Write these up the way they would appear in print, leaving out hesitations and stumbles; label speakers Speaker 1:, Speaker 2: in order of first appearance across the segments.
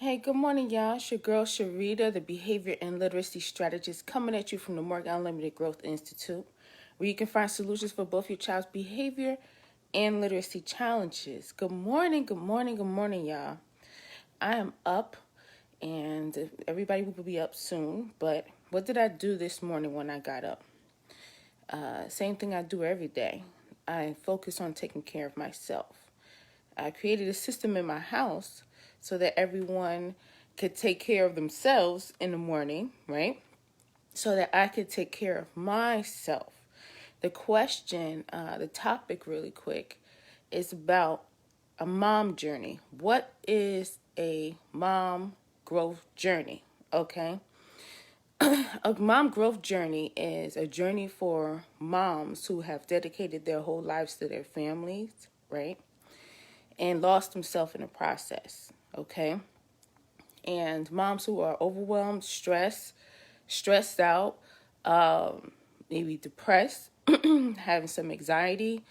Speaker 1: Hey, good morning, y'all. It's your girl, Sharita, the Behavior and Literacy Strategist, coming at you from the Morgan Unlimited Growth Institute, where you can find solutions for both your child's behavior and literacy challenges. Good morning, good morning, good morning, y'all. I am up, and everybody will be up soon, but what did I do this morning when I got up? Same thing I do every day. I focus on taking care of myself. I created a system in my house so that everyone could take care of themselves in the morning, right? So that I could take care of myself. The topic really quick, is about a mom journey. What is a mom growth journey? Okay. A mom growth journey is a journey for moms who have dedicated their whole lives to their families, right? And lost themselves in the process, okay? And moms who are overwhelmed, stressed out, maybe depressed, having some anxiety,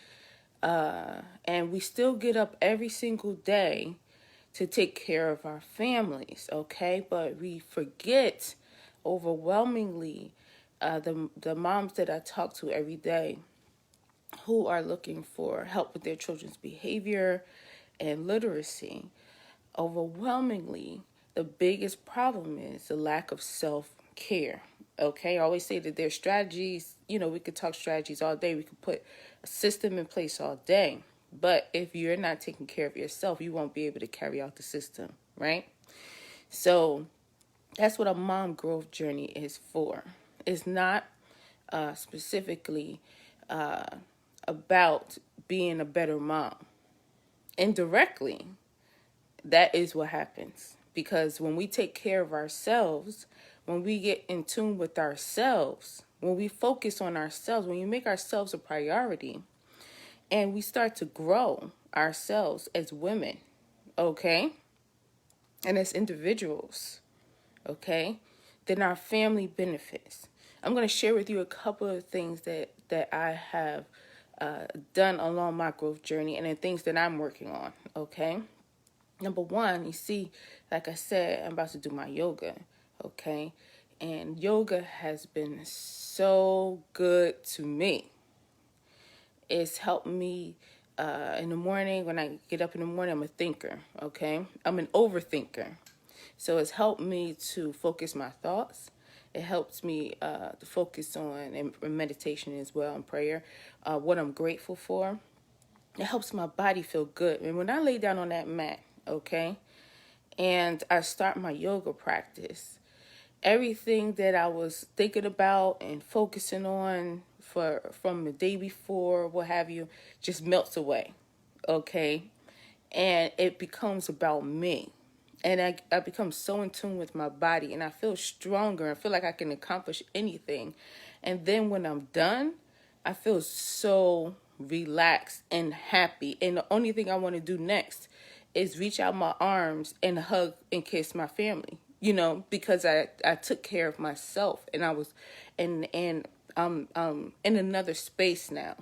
Speaker 1: and we still get up every single day to take care of our families, okay? But we forget overwhelmingly the moms that I talk to every day who are looking for help with their children's behavior and literacy. Overwhelmingly, the biggest problem is the lack of self-care. Okay, I always say that there's strategies, we could talk strategies all day. We could put a system in place all day. But if you're not taking care of yourself, you won't be able to carry out the system, right? So that's what a mom growth journey is for. It's not specifically about being a better mom. Indirectly, that is what happens. Because when we take care of ourselves, when we get in tune with ourselves, when we focus on ourselves, when you make ourselves a priority, and we start to grow ourselves as women, okay, and as individuals, okay, then our family benefits. I'm going to share with you a couple of things that I have done along my growth journey and the things that I'm working on, okay? Number one, you see, like I said, I'm about to do my yoga, okay? And yoga has been so good to me. It's helped me in the morning. When I get up in the morning, I'm a thinker, okay? I'm an overthinker. So it's helped me to focus my thoughts. It helps me to focus on and meditation as well and prayer, what I'm grateful for. It helps my body feel good. And when I lay down on that mat, okay, and I start my yoga practice, everything that I was thinking about and focusing on from the day before, what have you, just melts away, okay? And it becomes about me. And I become so in tune with my body, and I feel stronger. I feel like I can accomplish anything. And then when I'm done, I feel so relaxed and happy. And the only thing I want to do next is reach out my arms and hug and kiss my family, because I took care of myself, and I was in another space now.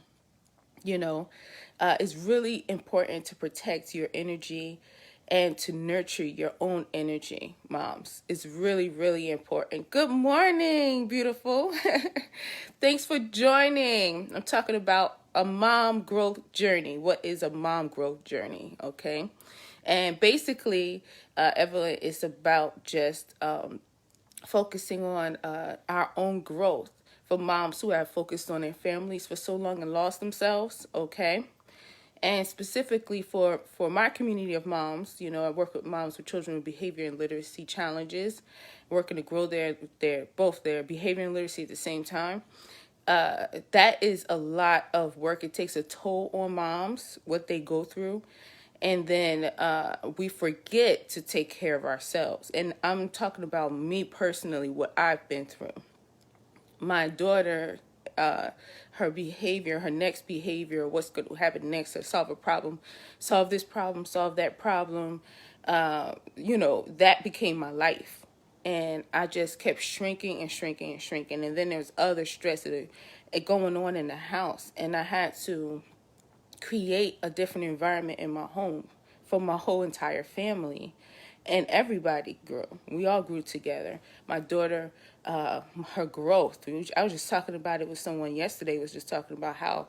Speaker 1: It's really important to protect your energy and to nurture your own energy, moms. It's really, really important. Good morning, beautiful. Thanks for joining. I'm talking about a mom growth journey. What is a mom growth journey? Okay. And basically, Evelyn, it's about just focusing on our own growth for moms who have focused on their families for so long and lost themselves, okay? And specifically for my community of moms, I work with moms with children with behavior and literacy challenges, working to grow both their behavior and literacy at the same time. That is a lot of work. It takes a toll on moms, what they go through. And then we forget to take care of ourselves. And I'm talking about me personally, what I've been through. My daughter, her behavior, her next behavior, what's going to happen next to solve a problem, solve this problem, solve that problem, that became my life. And I just kept shrinking and shrinking and shrinking. And then there's other stress that are going on in the house. And I had to create a different environment in my home for my whole entire family. And everybody grew. We all grew together. My daughter, her growth. I was just talking about it with someone yesterday. Was just talking about how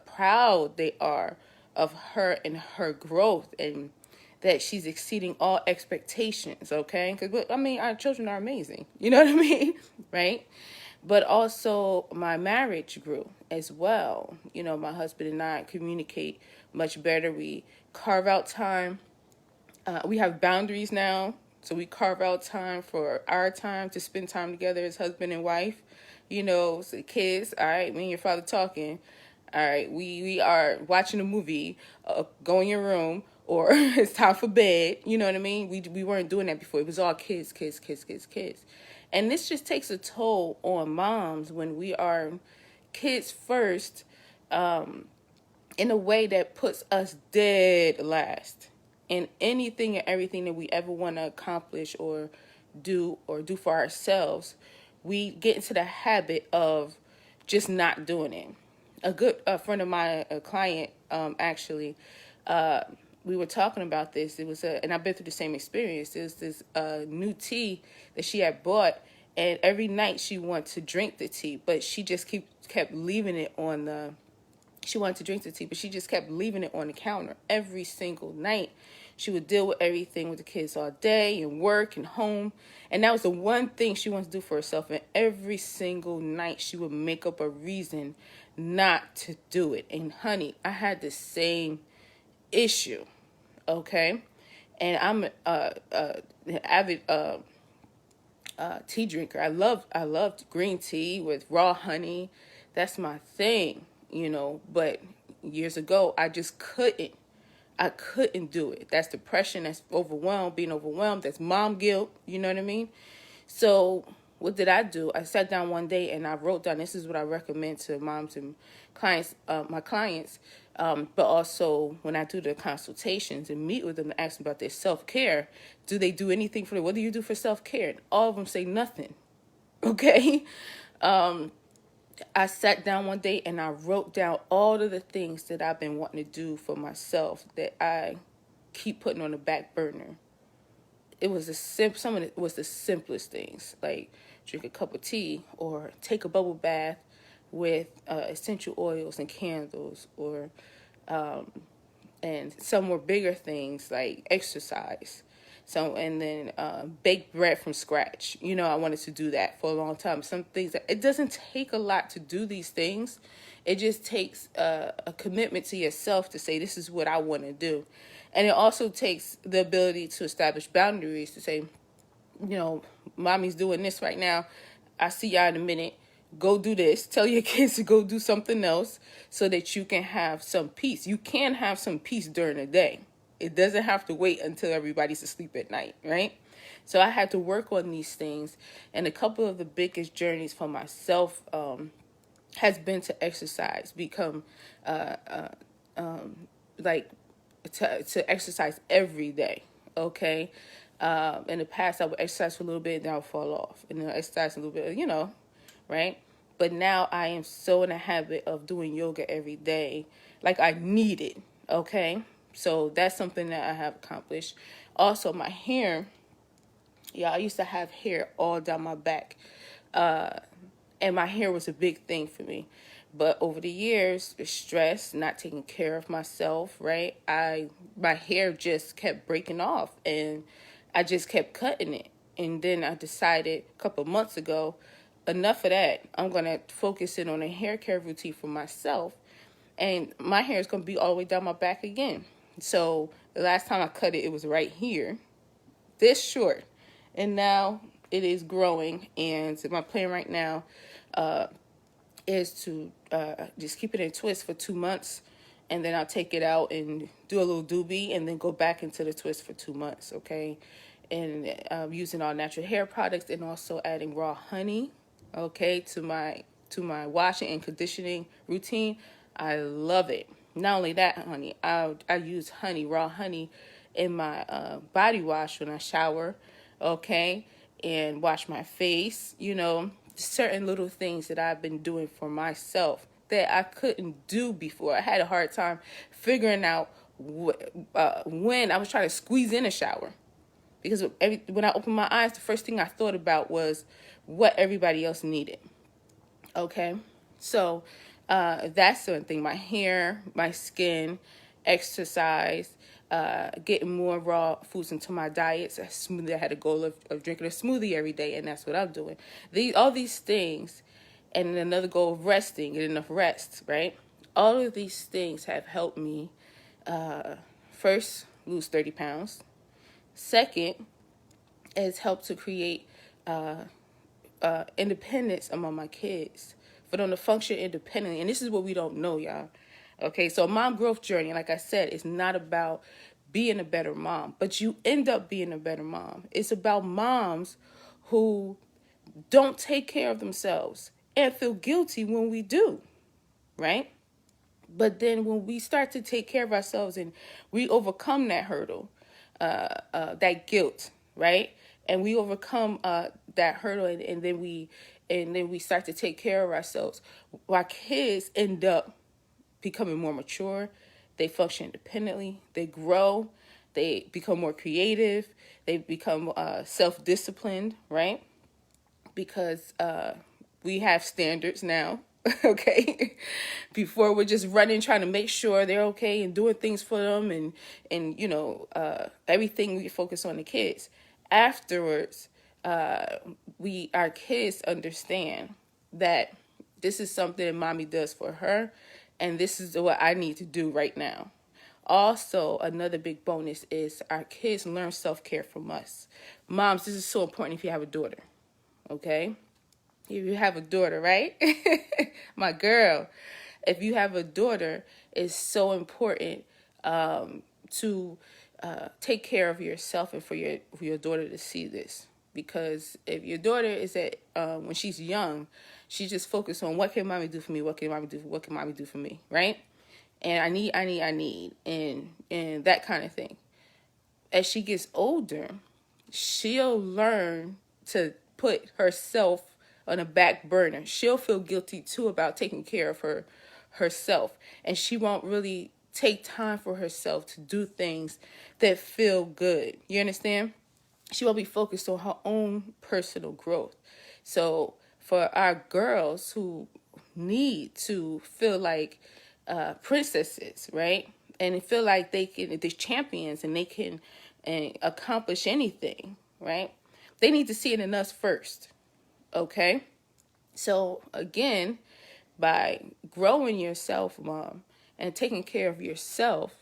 Speaker 1: proud they are of her and her growth, and that she's exceeding all expectations. Okay, because I mean, our children are amazing. You know what I mean, right? But also, my marriage grew as well. You know, my husband and I communicate much better. We carve out time. We have boundaries now, so we carve out time for our time to spend time together as husband and wife. You know, so kids, all right, me and your father talking. All right, we are watching a movie, go in your room, or it's time for bed. You know what I mean? We weren't doing that before. It was all kids, kids, kids, kids, kids. And this just takes a toll on moms when we are kids first, in a way that puts us dead last in anything and everything that we ever want to accomplish or do for ourselves. We get into the habit of just not doing it. A friend of mine, a client, actually, we were talking about this. And I've been through the same experience. There's this new tea that she had bought, and every night she wanted to drink the tea, but she just kept leaving it on the. She wanted to drink the tea, but she just kept leaving it on the counter every single night. She would deal with everything with the kids all day and work and home. And that was the one thing she wanted to do for herself. And every single night she would make up a reason not to do it. And honey, I had the same issue. Okay. And I'm an avid tea drinker. I loved green tea with raw honey. That's my thing, but years ago I just couldn't. I couldn't do it. That's depression, that's being overwhelmed, that's mom guilt, you know what I mean? So what did I do? I sat down one day and I wrote down, this is what I recommend to moms and clients, my clients, but also when I do the consultations and meet with them and ask them about their self-care, do they do anything for it? What do you do for self-care? And all of them say nothing, okay? I sat down one day and I wrote down all of the things that I've been wanting to do for myself that I keep putting on the back burner. It was some of it was the simplest things, like drink a cup of tea or take a bubble bath with essential oils and candles, or and some more bigger things like exercise. So, and then bake bread from scratch. I wanted to do that for a long time. Some things that it doesn't take a lot to do these things. It just takes a commitment to yourself to say, this is what I want to do. And it also takes the ability to establish boundaries to say, mommy's doing this right now. I see y'all in a minute. Go do this. Tell your kids to go do something else so that you can have some peace. You can have some peace during the day. It doesn't have to wait until everybody's asleep at night, right? So I had to work on these things. And a couple of the biggest journeys for myself has been to exercise, become like to exercise every day, okay? In the past, I would exercise for a little bit, then I would fall off. And then I exercise a little bit, right? But now I am so in a habit of doing yoga every day, like I need it, okay? So that's something that I have accomplished. Also, my hair, I used to have hair all down my back. And my hair was a big thing for me. But over the years, the stress, not taking care of myself, right? My hair just kept breaking off and I just kept cutting it. And then I decided a couple of months ago, enough of that. I'm going to focus in on a hair care routine for myself. And my hair is going to be all the way down my back again. So the last time I cut it, it was right here, this short. And now it is growing. And my plan right now is to just keep it in twist for 2 months. And then I'll take it out and do a little doobie and then go back into the twist for 2 months, okay? And using all natural hair products and also adding raw honey, okay, to my washing and conditioning routine. I love it. Not only that, honey, I use raw honey in my body wash when I shower, okay, and wash my face, certain little things that I've been doing for myself that I couldn't do before. I had a hard time figuring out when I was trying to squeeze in a shower. Because when I opened my eyes, the first thing I thought about was what everybody else needed. Okay? So that's one thing. My hair, my skin, exercise, getting more raw foods into my diets. I had a goal of drinking a smoothie every day, and that's what I'm doing. All these things, and another goal of resting, get enough rest, right? All of these things have helped me, first, lose 30 pounds. Second, it's helped to create independence among my kids, for them to function independently. And this is what we don't know, y'all. Okay, so mom growth journey, like I said, is not about being a better mom, but you end up being a better mom. It's about moms who don't take care of themselves and feel guilty when we do, right? But then when we start to take care of ourselves and we overcome that hurdle, that guilt, right? And we overcome that hurdle, and then we start to take care of ourselves. Our kids end up becoming more mature. They function independently. They grow. They become more creative. They become self-disciplined, right? Because we have standards now. Okay, before we're just running trying to make sure they're okay and doing things for them, and everything we focus on the kids. Afterwards, our kids understand that this is something that mommy does for her, and this is what I need to do right now. Also, another big bonus is our kids learn self-care from us. Moms, this is so important if you have a daughter, okay? If you have a daughter, right? My girl, if you have a daughter, it's so important to take care of yourself, and for your daughter to see this. Because if your daughter is when she's young, she's just focused on what can mommy do for me, what can mommy do for me, right? And I need, and that kind of thing. As she gets older, she'll learn to put herself on a back burner. She'll feel guilty too about taking care of herself, and she won't really take time for herself to do things that feel good. You understand? She won't be focused on her own personal growth. So for our girls who need to feel like princesses, right? And feel like they're champions and they can accomplish anything, right? They need to see it in us first, okay? So again, by growing yourself, mom, and taking care of yourself,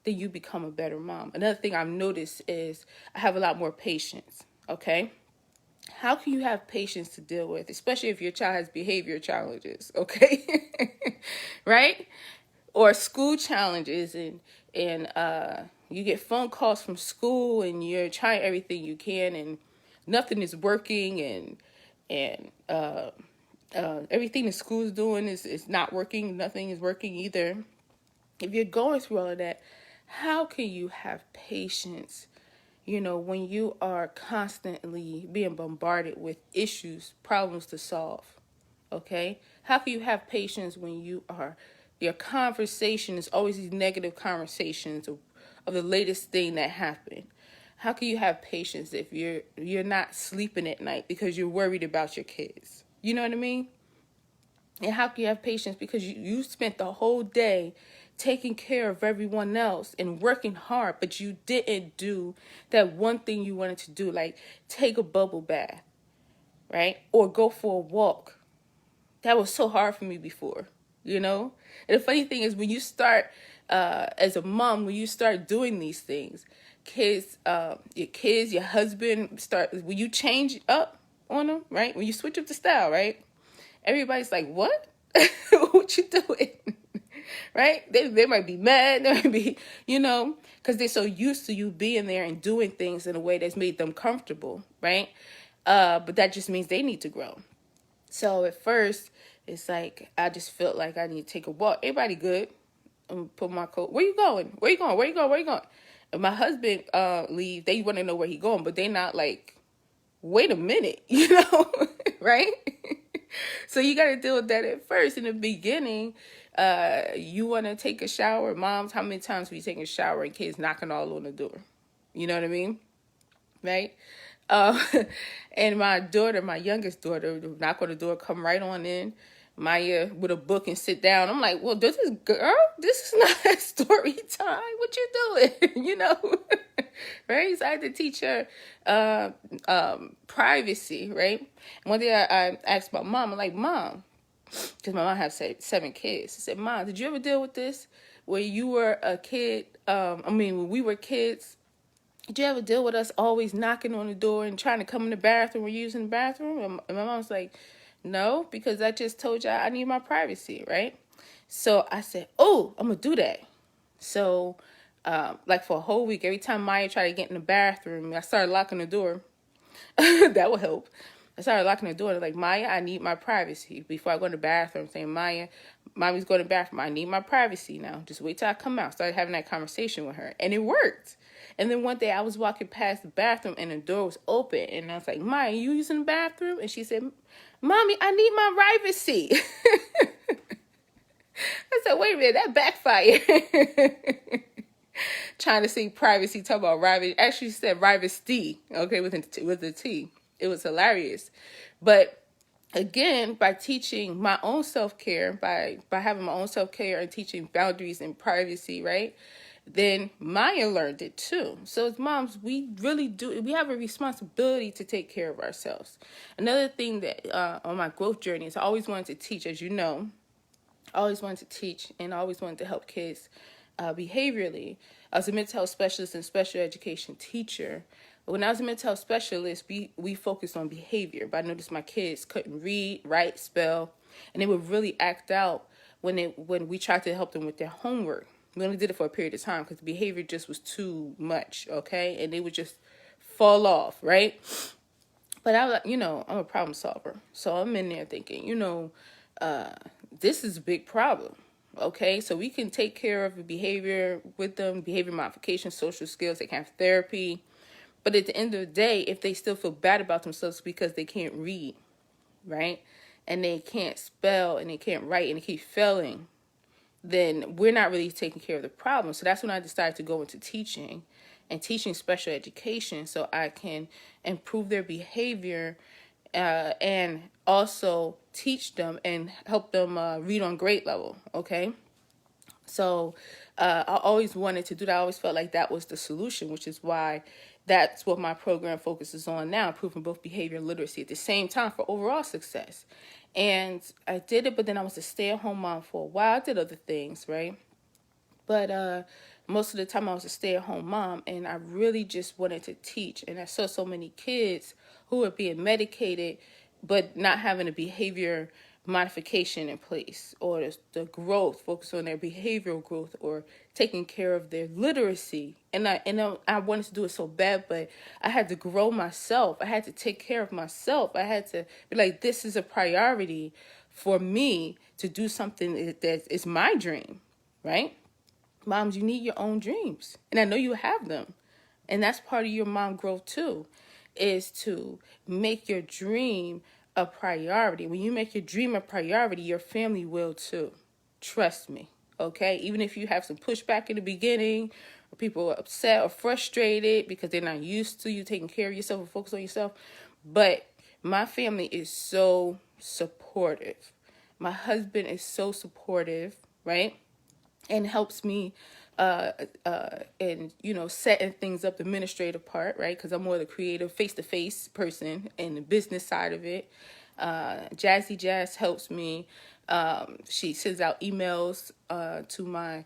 Speaker 1: then you become a better mom. Another thing I've noticed is I have a lot more patience, okay? How can you have patience to deal with, especially if your child has behavior challenges, okay? Right? Or school challenges, and you get phone calls from school and you're trying everything you can and nothing is working, and everything the school's doing is not working. Nothing is working either. If you're going through all of that, how can you have patience, when you are constantly being bombarded with issues, problems to solve? Okay? How can you have patience when your conversation is always these negative conversations of the latest thing that happened? How can you have patience if you're not sleeping at night because you're worried about your kids? You know what I mean? And how can you have patience because you spent the whole day taking care of everyone else and working hard, but you didn't do that one thing you wanted to do, like take a bubble bath, right? Or go for a walk. That was so hard for me before, And the funny thing is when you start, as a mom, when you start doing these things, your husband when you change up on them, right? When you switch up the style, right? Everybody's like, what? What you doing? Right? They might be mad. They might be, because they're so used to you being there and doing things in a way that's made them comfortable, right? But that just means they need to grow. So at first, it's like, I just felt like I need to take a walk. Everybody good. I'm put my coat. Where you going? Where you going? Where you going? Where you going? And my husband leave. They want to know where he going, but they not like, wait a minute, right? So you got to deal with that at first. In the beginning, You want to take a shower? Moms, how many times we taking a shower and kids knocking all on the door? You know what I mean? Right? Uh, and my daughter, my youngest daughter, would knock on the door, come right on in. Maya with a book and sit down. I'm like, well, this is not story time. What you doing? You know, right? So I had to teach her privacy, right? One day I asked my mom, I'm like, Mom, because my mom has 7 kids. I said, Mom, did you ever deal with this where you were a kid? When we were kids, did you ever deal with us always knocking on the door and trying to come in the bathroom or using the bathroom? And my mom's like, no, because I just told you I need my privacy, right? So I said, oh, I'm going to do that. So, like for a whole week, every time Maya tried to get in the bathroom, I started locking the door. That will help. I started locking the door. Like, Maya, I need my privacy. Before I go to the bathroom, saying, Maya, Mommy's going to the bathroom. I need my privacy now. Just wait till I come out. Started having that conversation with her. And it worked. And then one day I was walking past the bathroom and the door was open. And I was like, Maya, you using the bathroom? And she said, Mommy, I need my privacy. I said, wait a minute, that backfired. Trying to say privacy, talk about privacy. Actually, she said privacy, okay, with the T. It was hilarious. But again, by teaching my own self-care, by having my own self-care and teaching boundaries and privacy, right? Then Maya learned it too. So as moms, we really do, we have a responsibility to take care of ourselves. Another thing that on my growth journey is I always wanted to teach, as you know, I always wanted to teach and I always wanted to help kids behaviorally. I was a mental health specialist and special education teacher. When I was a mental health specialist, we focused on behavior. But I noticed my kids couldn't read, write, spell, and they would really act out when we tried to help them with their homework. We only did it for a period of time because the behavior just was too much, okay? And they would just fall off, right? But I'm a problem solver. So I'm in there thinking, this is a big problem. Okay, so we can take care of the behavior with them, behavior modification, social skills, they can have therapy. But at the end of the day, if they still feel bad about themselves because they can't read, right? And they can't spell and they can't write and they keep failing, then we're not really taking care of the problem. So that's when I decided to go into teaching and teaching special education so I can improve their behavior and also teach them and help them read on grade level, okay? So I always wanted to do that. I always felt like that was the solution, which is why that's what my program focuses on now, improving both behavior and literacy at the same time for overall success. And I did it, but then I was a stay-at-home mom for a while. I did other things, right? But most of the time I was a stay-at-home mom, and I really just wanted to teach. And I saw so many kids who were being medicated but not having a behavior modification in place, or the growth, focus on their behavioral growth, or taking care of their literacy. And I wanted to do it so bad, but I had to grow myself. I had to take care of myself. I had to be like, this is a priority for me to do something that is my dream, right? Moms, you need your own dreams. And I know you have them. And that's part of your mom growth too, is to make your dream a priority. When you make your dream a priority, your family will too. Trust me. Okay? Even if you have some pushback in the beginning, or people are upset or frustrated because they're not used to you taking care of yourself and focus on yourself. But my family is so supportive. My husband is so supportive, right? And helps me and setting things up, the administrative part, right? Because I'm more the creative face-to-face person and the business side of it. Jazzy Jazz helps me. She sends out emails to my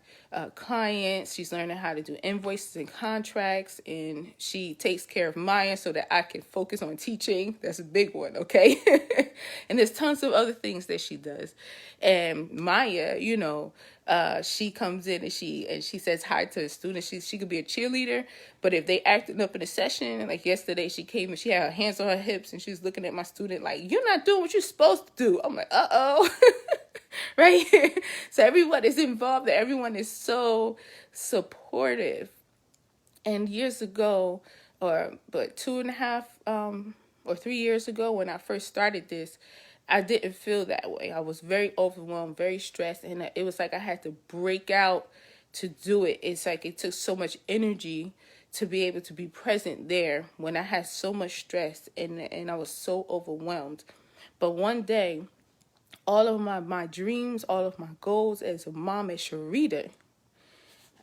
Speaker 1: clients. She's learning how to do invoices and contracts, and she takes care of Maya so that I can focus on teaching. That's a big one, okay? And there's tons of other things that she does. And Maya, she comes in and she says hi to the students. She could be a cheerleader, but if they acting up in a session, like yesterday, she came and she had her hands on her hips and she was looking at my student like, "You're not doing what you're supposed to do." I'm like, uh-oh. Right? So everyone is involved. Everyone is so supportive. And years ago, but 2.5 or 3 years ago, when I first started this, I didn't feel that way. I was very overwhelmed, very stressed, and it was like I had to break out to do it. It's like it took so much energy to be able to be present there when I had so much stress and I was so overwhelmed. But one day, all of my dreams, all of my goals as a mom, as Sharita,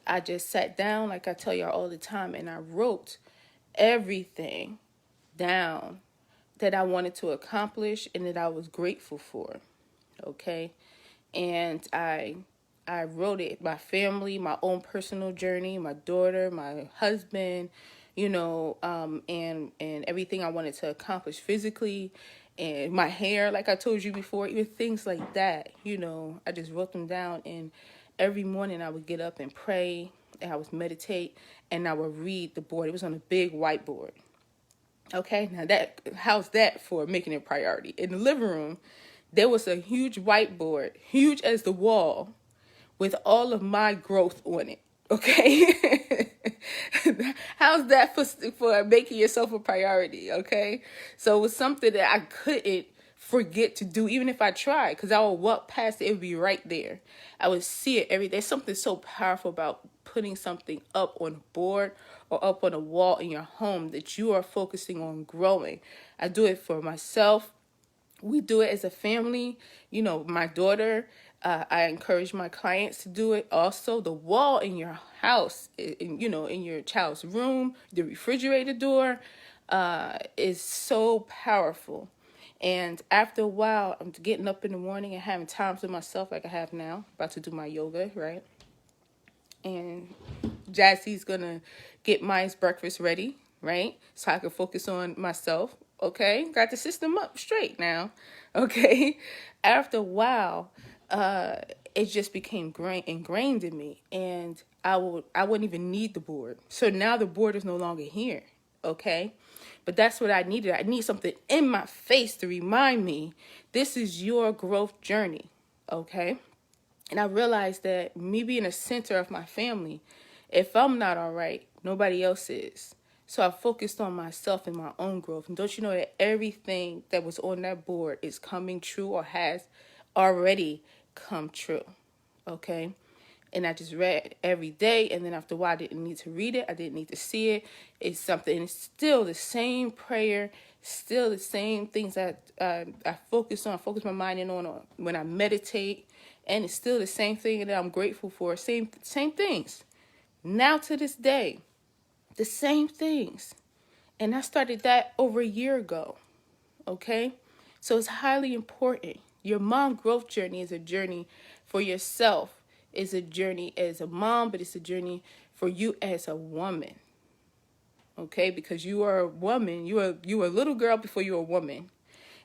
Speaker 1: I just sat down, like I tell y'all all the time, and I wrote everything down that I wanted to accomplish and that I was grateful for. Okay. And I wrote it, my family, my own personal journey, my daughter, my husband, and everything I wanted to accomplish physically, and my hair, like I told you before, even things like that. I just wrote them down, and every morning I would get up and pray, and I would meditate, and I would read the board. It was on a big whiteboard. Okay, now how's that for making it a priority? In the living room, there was a huge whiteboard, huge as the wall, with all of my growth on it. Okay, how's that for making yourself a priority? Okay, so it was something that I couldn't forget to do, even if I tried, because I would walk past it, it would be right there. I would see it every day. There's something so powerful about putting something up on a board or up on a wall in your home that you are focusing on growing. I do it for myself. We do it as a family. My daughter, I encourage my clients to do it. Also, the wall in your house, in your child's room, the refrigerator door, is so powerful. And after a while, I'm getting up in the morning and having times with myself like I have now, about to do my yoga, right? And Jazzy's going to get Maya's breakfast ready, right? So I can focus on myself, okay? Got the system up straight now, okay? After a while, it just became ingrained in me, and I wouldn't even need the board. So now the board is no longer here, okay? But that's what I needed. I need something in my face to remind me this is your growth journey, okay? And I realized that me being a center of my family, if I'm not all right, nobody else is. So I focused on myself and my own growth. And don't you know that everything that was on that board is coming true or has already come true, okay? And I just read every day, and then after a while, I didn't need to read it. I didn't need to see it. It's something, it's still the same prayer, still the same things that I focus my mind in on when I meditate, and it's still the same thing that I'm grateful for. Same things. Now to this day, the same things. And I started that over a year ago, okay? So it's highly important. Your mom growth journey is a journey for yourself. It's a journey as a mom, but it's a journey for you as a woman. Okay? Because you are a woman. You were a little girl before you were a woman.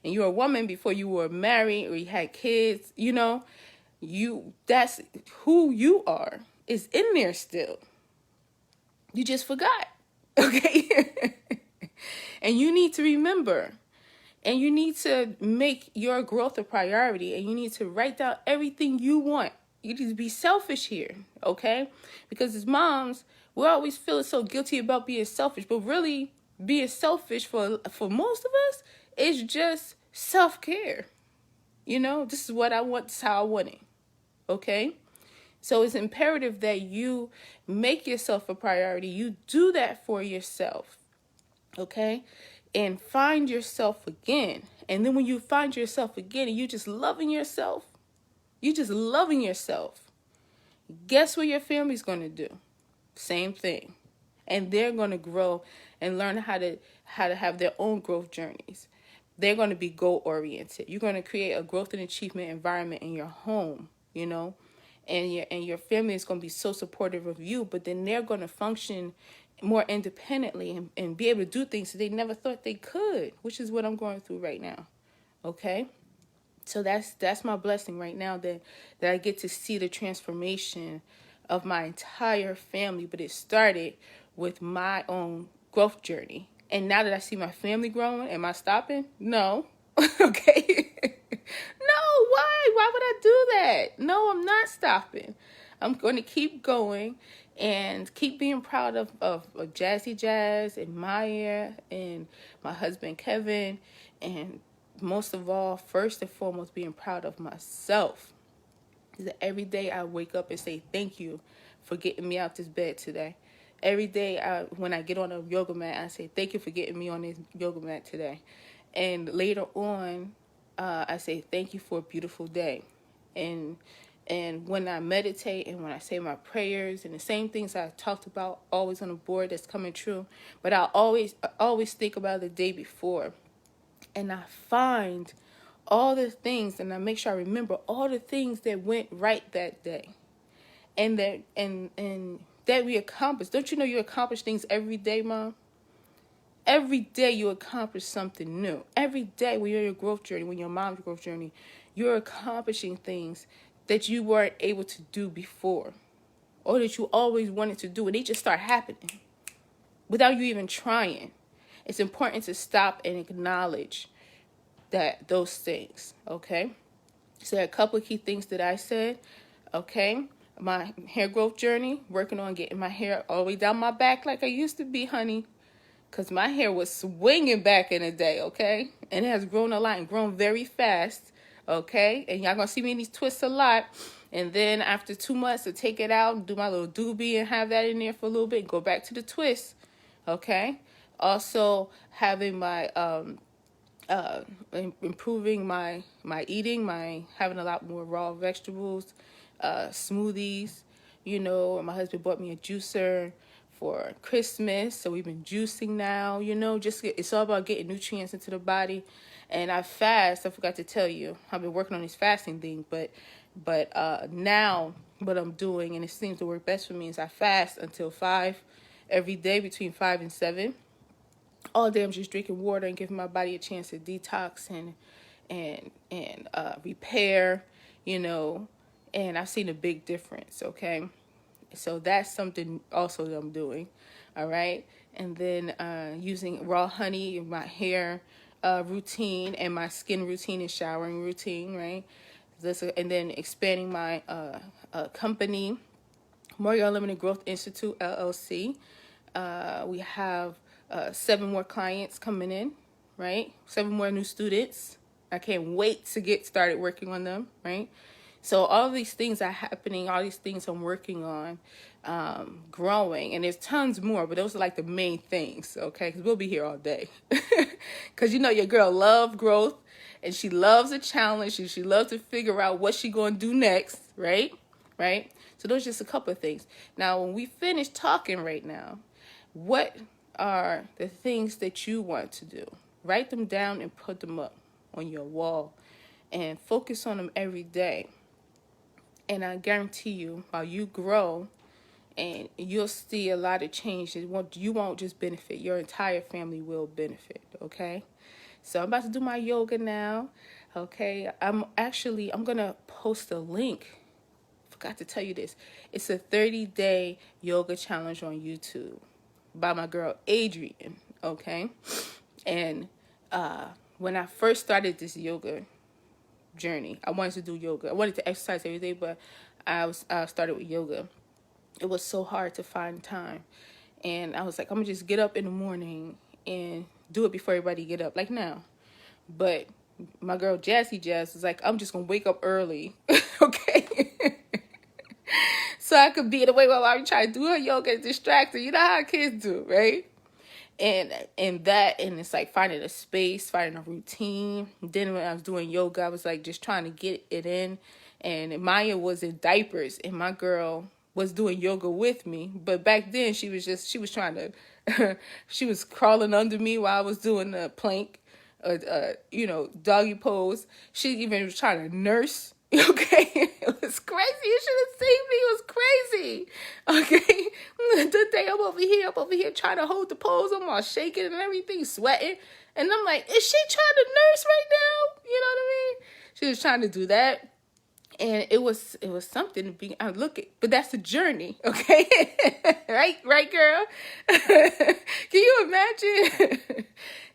Speaker 1: And you were a woman before you were married or you had kids. That's who you are. It's in there still. You just forgot. Okay? And you need to remember. And you need to make your growth a priority. And you need to write down everything you want. You need to be selfish here, okay? Because as moms, we're always feeling so guilty about being selfish. But really, being selfish for most of us is just self-care. This is what I want. This is how I want it, okay? So it's imperative that you make yourself a priority. You do that for yourself, okay? And find yourself again. And then when you find yourself again and you just loving yourself, guess what your family's going to do? Same thing. And they're going to grow and learn how to have their own growth journeys. They're going to be goal-oriented. You're going to create a growth and achievement environment in your home, and your family is going to be so supportive of you, but then they're going to function more independently and be able to do things that they never thought they could, which is what I'm going through right now, okay? So that's my blessing right now, that I get to see the transformation of my entire family. But it started with my own growth journey. And now that I see my family growing, am I stopping? No. Okay. No, why? Why would I do that? No, I'm not stopping. I'm going to keep going and keep being proud of Jazzy Jazz and Maya and my husband Kevin and most of all, first and foremost, being proud of myself. Is that every day I wake up and say thank you for getting me out this bed today. Every day when I get on a yoga mat, I say thank you for getting me on this yoga mat today. And later on, I say thank you for a beautiful day. And when I meditate and when I say my prayers and the same things I talked about always on the board that's coming true, but I always think about the day before, and I find all the things, and I make sure I remember all the things that went right that day, and that we accomplished. Don't you know you accomplish things every day, Mom? Every day you accomplish something new. Every day when you're on your growth journey, when you're on mom's growth journey, you're accomplishing things that you weren't able to do before, or that you always wanted to do, and they just start happening without you even trying. It's important to stop and acknowledge those things, okay? So a couple of key things that I said, okay? My hair growth journey, working on getting my hair all the way down my back like I used to be, honey, because my hair was swinging back in the day, okay? And it has grown a lot and grown very fast, okay? And y'all gonna see me in these twists a lot. And then after 2 months to take it out and do my little doobie and have that in there for a little bit and go back to the twist, okay? Also having my improving my eating, having a lot more raw vegetables, smoothies. You know, my husband bought me a juicer for Christmas, so we've been juicing now. You know, it's all about getting nutrients into the body. And I fast. I forgot to tell you, I've been working on this fasting thing, but now what I'm doing, and it seems to work best for me, is I fast until 5 every day, between 5 and 7. All day I'm just drinking water and giving my body a chance to detox and repair, you know, and I've seen a big difference, okay? So that's something also that I'm doing, all right? And then using raw honey in my hair routine and my skin routine and showering routine, right? And then expanding my company, Moria Unlimited Growth Institute, LLC. We have 7 more clients coming in, right? 7 more new students. I can't wait to get started working on them, right? So all these things are happening, all these things I'm working on, growing, and there's tons more, but those are like the main things, okay? Because we'll be here all day. Because you know your girl loves growth, and she loves a challenge, and she loves to figure out what she's going to do next, right? Right? So those are just a couple of things. Now, when we finish talking right now, what are the things that you want to do? Write them down and put them up on your wall and focus on them every day. And I guarantee you, while you grow, and you'll see a lot of change. You won't just benefit, your entire family will benefit, okay? So I'm about to do my yoga now, okay? I'm going to post a link. Forgot to tell you this. It's a 30-day yoga challenge on YouTube by my girl Adrienne, okay? And when I first started this yoga journey, I wanted to do yoga. I wanted to exercise every day, but I started with yoga. It was so hard to find time, and I was like, I'm gonna just get up in the morning and do it before everybody get up, like now. But my girl Jazzy Jazz was like, I'm just gonna wake up early, okay? So I could be in the way while I'm trying to do her yoga and distracted. You know how kids do, right? And it's like finding a space, finding a routine. Then when I was doing yoga, I was like just trying to get it in. And Maya was in diapers, and my girl was doing yoga with me. But back then she was trying to, she was crawling under me while I was doing the plank, doggy pose. She even was trying to nurse. Okay, it was crazy. You should have seen me. It was crazy. Okay, the day I'm over here trying to hold the pose. I'm all shaking and everything, sweating. And I'm like, is she trying to nurse right now? You know what I mean? She was trying to do that. And it was something to be but that's the journey, okay? right, girl. Can you imagine?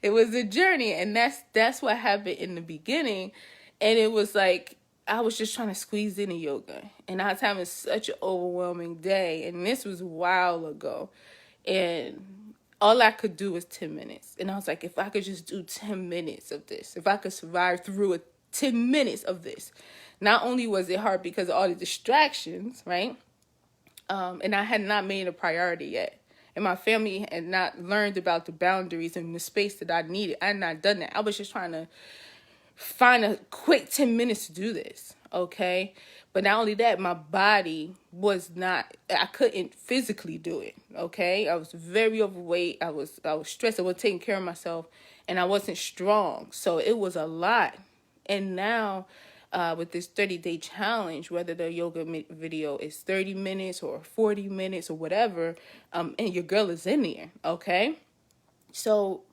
Speaker 1: It was a journey, and that's what happened in the beginning. And it was like I was just trying to squeeze in a yoga, and I was having such an overwhelming day. And this was a while ago, and all I could do was 10 minutes. And I was like, if I could just do 10 minutes of this, if I could survive through 10 minutes of this. Not only was it hard because of all the distractions, right? And I had not made a priority yet. And my family had not learned about the boundaries and the space that I needed. I had not done that. I was just trying to find a quick 10 minutes to do this, okay? But not only that, my body was not, I couldn't physically do it, okay? I was very overweight. I was stressed. I wasn't taking care of myself, and I wasn't strong. So it was a lot. And now, with this 30-day challenge, whether the yoga video is 30 minutes or 40 minutes or whatever, and your girl is in there, okay? So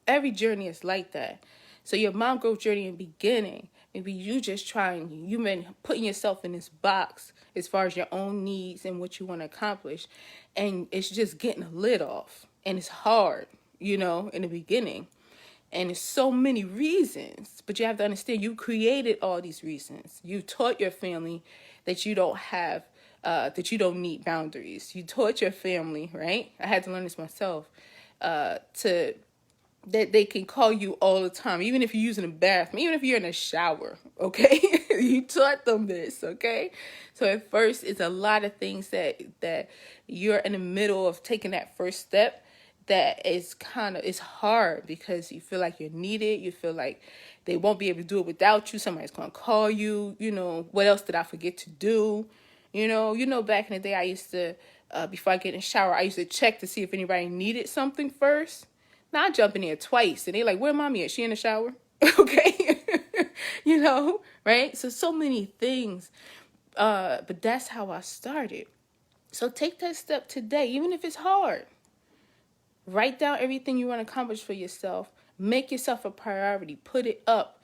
Speaker 1: every journey is like that. So your mom growth journey in the beginning, maybe you just you've been putting yourself in this box as far as your own needs and what you want to accomplish. And it's just getting a lid off. And it's hard, in the beginning. And it's so many reasons, but you have to understand you created all these reasons. You taught your family that you don't have, that you don't need boundaries. You taught your family, right? I had to learn this myself, that they can call you all the time, even if you're using a bathroom, even if you're in a shower, okay? You taught them this, okay? So at first, it's a lot of things that you're in the middle of taking that first step that is it's hard because you feel like you're needed. You feel like they won't be able to do it without you. Somebody's going to call you, what else did I forget to do? Back in the day, I used to, before I get in the shower, I used to check to see if anybody needed something first. Now I jump in there twice and they're like, where mommy at? She in the shower? Okay. Right? So many things. But that's how I started. So take that step today, even if it's hard. Write down everything you want to accomplish for yourself. Make yourself a priority. Put it up.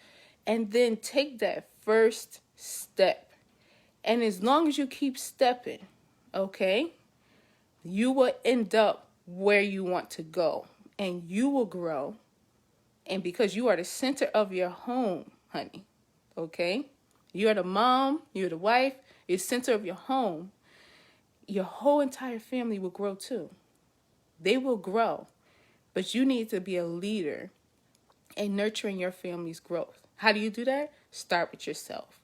Speaker 1: And then take that first step. And as long as you keep stepping, okay, you will end up where you want to go. And you will grow. And because you are the center of your home, honey, okay? You're the mom, you're the wife, you're the center of your home. Your whole entire family will grow too. They will grow. But you need to be a leader in nurturing your family's growth. How do you do that? Start with yourself.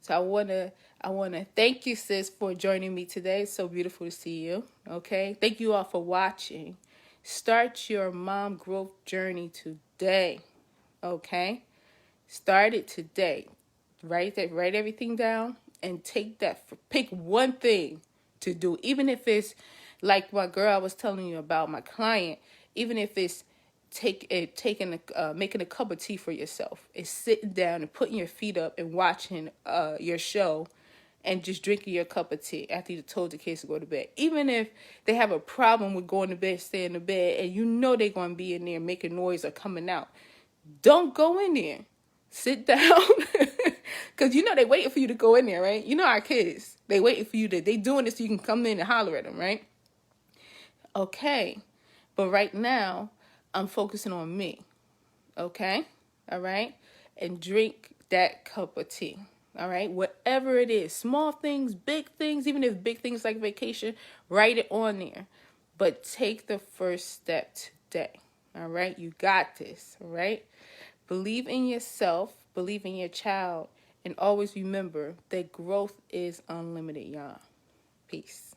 Speaker 1: So I wanna thank you, sis, for joining me today. It's so beautiful to see you. Okay? Thank you all for watching. Start your mom growth journey today. Okay? Start it today. Write everything down and pick one thing to do. Even if it's like my girl I was telling you about, my client, even if it's making a cup of tea for yourself, it's sitting down and putting your feet up and watching your show and just drinking your cup of tea after you told the kids to go to bed. Even if they have a problem with going to bed, staying in bed, and they're going to be in there making noise or coming out, don't go in there. Sit down. Because they waiting for you to go in there, right? Our kids, they waiting for you they doing this so you can come in and holler at them, right? Okay. But right now, I'm focusing on me. Okay? All right? And drink that cup of tea. All right? Whatever it is, small things, big things, even if big things like vacation, write it on there. But take the first step today. All right? You got this. All right? Believe in yourself, believe in your child, and always remember that growth is unlimited, y'all. Peace.